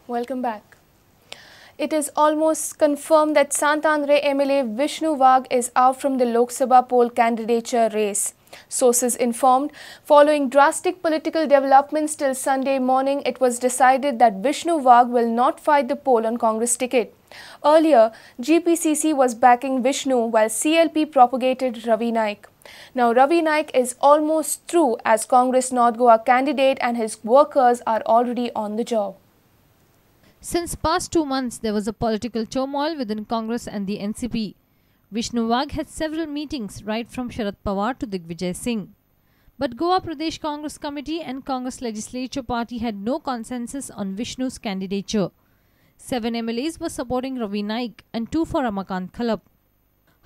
Welcome back. It is almost confirmed that Santandre MLA Vishnu Wagh is out from the Lok Sabha poll candidature race. Sources informed, following drastic political developments till Sunday morning, it was decided that Vishnu Wagh will not fight the poll on Congress ticket. Earlier, GPCC was backing Vishnu while CLP propagated Ravi Naik. Now, Ravi Naik is almost through as Congress North Goa candidate and his workers are already on the job. Since past 2 months, there was a political turmoil within Congress and the NCP. Vishnu Wagh had several meetings right from Sharad Pawar to Digvijay Singh. But Goa Pradesh Congress Committee and Congress Legislature Party had no consensus on Vishnu's candidature. 7 MLAs were supporting Ravi Naik and 2 for Ramakant Khalap.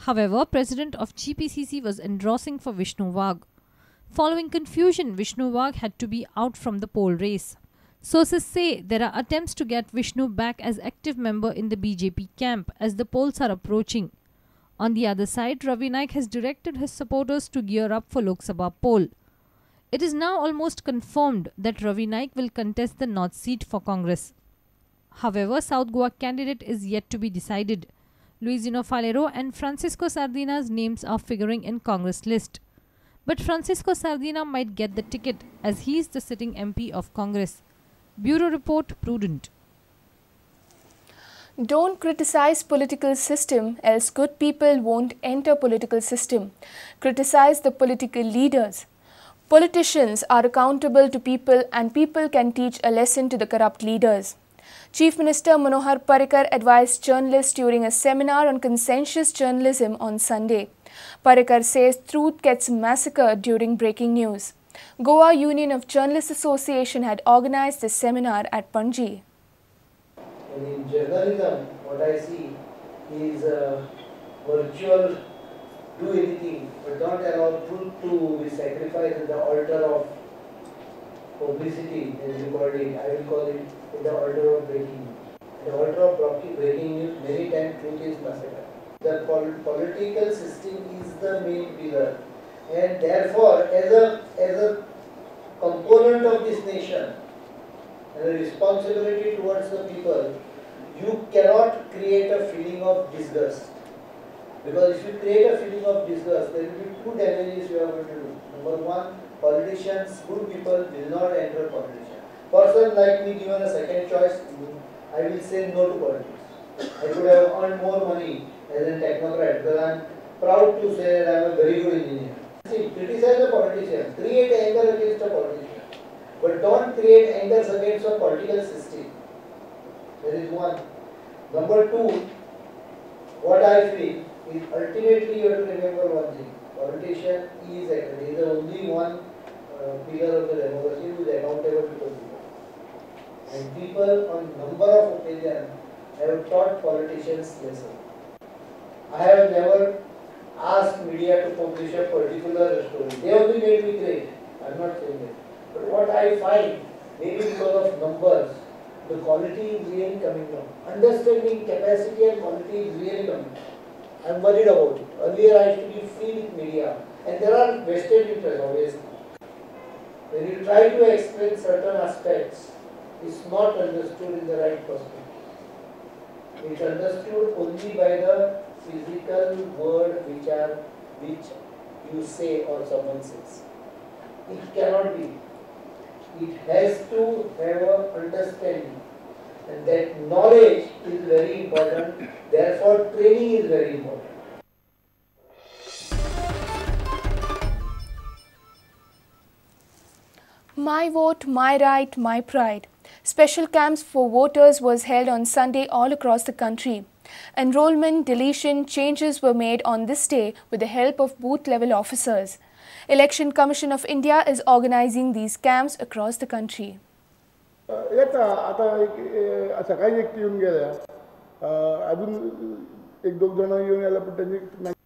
However, President of GPCC was endorsing for Vishnu Wagh. Following confusion, Vishnu Wagh had to be out from the poll race. Sources say there are attempts to get Vishnu back as active member in the BJP camp as the polls are approaching. On the other side, Ravi Naik has directed his supporters to gear up for Lok Sabha poll. It is now almost confirmed that Ravi Naik will contest the North seat for Congress. However, South Goa candidate is yet to be decided. Luisino Falero and Francisco Sardina's names are figuring in Congress list. But Francisco Sardina might get the ticket as he is the sitting MP of Congress. Bureau Report, Prudent. Don't criticize political system, else good people won't enter political system. Criticize the political leaders. Politicians are accountable to people and people can teach a lesson to the corrupt leaders. Chief Minister Manohar Parrikar advised journalists during a seminar on conscientious journalism on Sunday. Parrikar says truth gets massacred during breaking news. Goa Union of Journalists Association had organized this seminar at Panji. In journalism, what I see is virtual do anything, but don't allow truth to be sacrificed at the altar of publicity, as you call it. I will call it at the altar of breaking news. At the altar of breaking news, many times truth is massacred. The political system is the main pillar. And therefore, as a component of this nation, and a responsibility towards the people, you cannot create a feeling of disgust. Because if you create a feeling of disgust, there will be 2 damages you are going to do. Number 1, politicians, good people will not enter politics. Person like me given a second choice, I will say no to politics. I could have earned more money as a technocrat because I am proud to say that I am a very good engineer. See, criticize a politician, create anger against a politician, but don't create anger against a political system. That is 1. Number 2, what I feel is ultimately you have to remember one thing. Politician is the only one pillar of the democracy who is accountable to the people. And people on number of occasions have taught politicians lesson. I have never asked media to publish a particular story. They only made me great. I am not saying that. But what I find, maybe because of numbers, the quality is really coming down. Understanding capacity and quality is really coming down. I am worried about it. Earlier I used to be free with media. And there are vested interests obviously. When you try to explain certain aspects, it's not understood in the right perspective. It's understood only by the physical word which you say or someone says. It cannot be. It has to have an understanding. And that knowledge is very important. Therefore, training is very important. My vote, my right, my pride. Special camps for voters was held on Sunday all across the country. Enrollment, deletion, changes were made on this day with the help of booth-level officers. Election Commission of India is organizing these camps across the country. आता सकाळी एक येऊन गेल्या अजून 1-2 जण येऊन गेल्या पण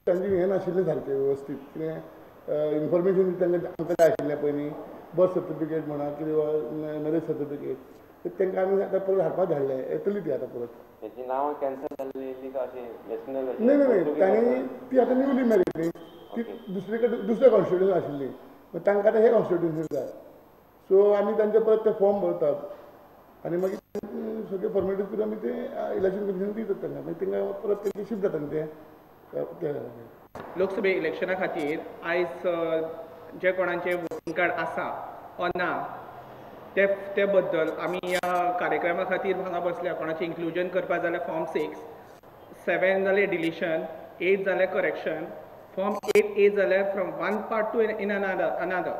त्यांची हे नाशिल्लें सारकें व्यवस्थित कितें इन्फॉर्मेशन तांकां आमकां आशिल्लें पयलीं बर्थ सर्टिफिकेट म्हणा किंवा मॅरेज सर्टिफिकेट ते तांकां आमी आतां परत हाडपाक धाडलें येतली ती आतां परत त्याची नाव कॅन्सल झालेली का अशी नॅशनल नाही तांणी ती आतां न्यूली मॅरीड न्ही ती दुसऱ्या कॉन्स्टिट्युशन आशिल्ली तांकां आतां हे कॉन्स्टिट्युशन जाय सो आमी तांचे परत ते फॉर्म भरतात आनी मागीर सगळे फॉर्मेलिटीज करून आमी ते इलेक्शन कमिशन दितात तांकां मागीर तांकां परत तेंचे शिफ्ट जाता न्ही ते लोकसभे इलेक्शना खातीर आयज जे कोणाचे वोटींग कार्ड आसा वा ना ते बद्दल आमी ह्या कार्यक्रमा खातीर हांगा बसल्या. कोणाचें इन्क्लुजन करपा जाल्यार फॉर्म 6, 7 जाल्यार डिलिशन, 8 जाल्यार करेक्शन, फॉर्म 8A जाल्यार फ्रॉम वन पार्ट टू इन अनादर.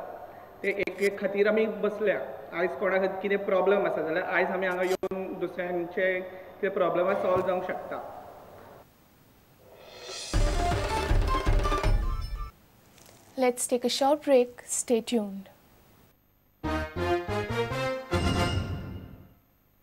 ते एक खातीर आमी बसल्या. आयज कोणा कितें प्रॉब्लम आसा जाल्यार आयज आमी हांगा येवन दुसऱ्यांचे कितें प्रॉब्लम सॉल्व जावंक शकता. Let's take a short break. Stay tuned.